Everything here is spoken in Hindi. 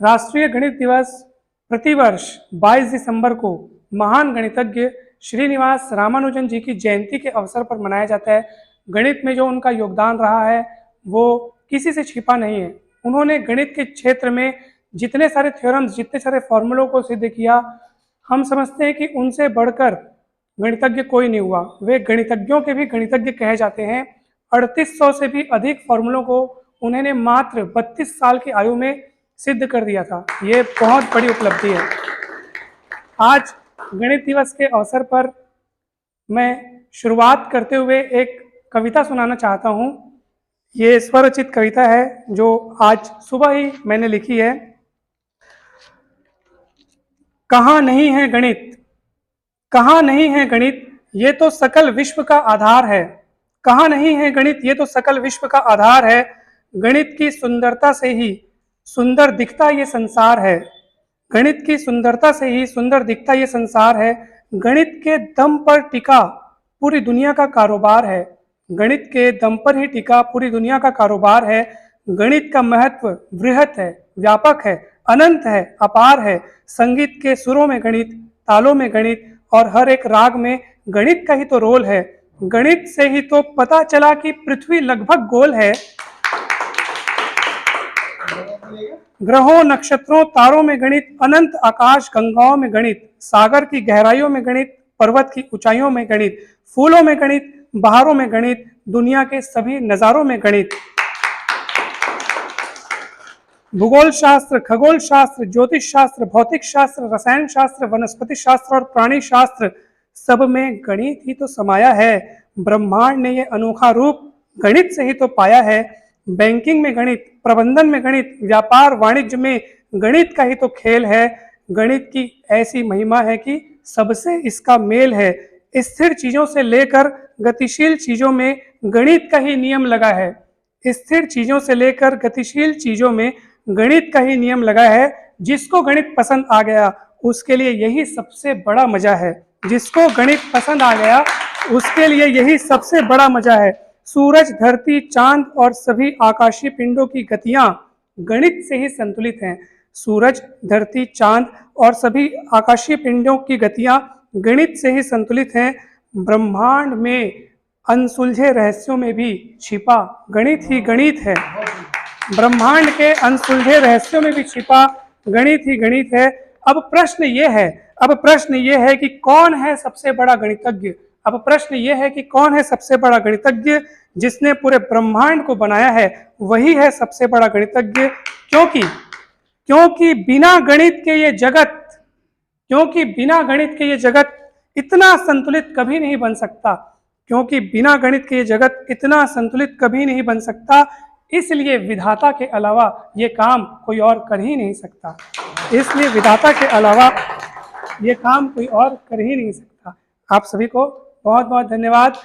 राष्ट्रीय गणित दिवस प्रतिवर्ष 22 दिसंबर को महान गणितज्ञ श्रीनिवास रामानुजन जी की जयंती के अवसर पर मनाया जाता है। गणित में जो उनका योगदान रहा है वो किसी से छिपा नहीं है। उन्होंने गणित के क्षेत्र में जितने सारे थ्योरम्स, जितने सारे फॉर्मूलों को सिद्ध किया, हम समझते हैं कि उनसे बढ़कर गणितज्ञ कोई नहीं हुआ। वे गणितज्ञों के भी गणितज्ञ कहे जाते हैं। 3800 से भी अधिक फॉर्मूलों को उन्होंने मात्र 32 साल की आयु में सिद्ध कर दिया था। ये बहुत बड़ी उपलब्धि है। आज गणित दिवस के अवसर पर मैं शुरुआत करते हुए एक कविता सुनाना चाहता हूँ। ये स्वरचित कविता है जो आज सुबह ही मैंने लिखी है। कहाँ नहीं है गणित, कहाँ नहीं है गणित, ये तो सकल विश्व का आधार है। कहाँ नहीं है गणित, ये तो सकल विश्व का आधार है। गणित की सुंदरता से ही सुंदर दिखता ये संसार है। गणित की सुंदरता से ही सुंदर दिखता ये संसार है। गणित के दम पर टिका पूरी दुनिया का कारोबार है। गणित के दम पर ही टिका पूरी दुनिया का कारोबार है। गणित का महत्व बृहत है, व्यापक है, अनंत है, अपार है। संगीत के सुरों में गणित, तालों में गणित और हर एक राग में गणित का ही तो रोल है। गणित से ही तो पता चला कि पृथ्वी लगभग गोल है। ग्रहों, नक्षत्रों, तारों में गणित, अनंत आकाश गंगाओं में गणित, सागर की गहराइयों में गणित, पर्वत की ऊंचाइयों में गणित, फूलों में गणित, बहारों में गणित, दुनिया के सभी नजारों में गणित। भूगोल शास्त्र, खगोल शास्त्र, ज्योतिष शास्त्र, भौतिक शास्त्र, रसायन शास्त्र, वनस्पति शास्त्र और प्राणी शास्त्र, सब में गणित ही तो समाया है। ब्रह्मांड ने यह अनोखा रूप गणित से ही तो पाया है। बैंकिंग में गणित, प्रबंधन में गणित, व्यापार वाणिज्य में गणित का ही तो खेल है। गणित की ऐसी महिमा है कि सबसे इसका मेल है। स्थिर चीजों से लेकर गतिशील चीजों में गणित का ही नियम लगा है। स्थिर चीजों से लेकर गतिशील चीजों में गणित का ही नियम लगा है। जिसको गणित पसंद आ गया उसके लिए यही सबसे बड़ा मजा है। जिसको गणित पसंद आ गया उसके लिए यही सबसे बड़ा मजा है। सूरज, धरती, चांद और सभी आकाशीय पिंडों की गतियां गणित से ही संतुलित हैं। सूरज, धरती, चांद और सभी आकाशीय पिंडों की गतियां गणित से ही संतुलित हैं। ब्रह्मांड में अनसुलझे रहस्यों में भी छिपा गणित ही गणित है। ब्रह्मांड के अनसुलझे रहस्यों में भी छिपा गणित ही गणित है। अब प्रश्न ये है कि कौन है सबसे बड़ा गणितज्ञ। अब प्रश्न ये है कि कौन है सबसे बड़ा गणितज्ञ। जिसने पूरे ब्रह्मांड को बनाया है वही है सबसे बड़ा गणितज्ञ। क्योंकि बिना गणित के ये जगत इतना संतुलित कभी नहीं बन सकता। क्योंकि बिना गणित के ये जगत इतना संतुलित कभी नहीं बन सकता। इसलिए विधाता के अलावा ये काम कोई और कर ही नहीं सकता। इसलिए विधाता के अलावा ये काम कोई और कर ही नहीं सकता। आप सभी को बहुत बहुत धन्यवाद।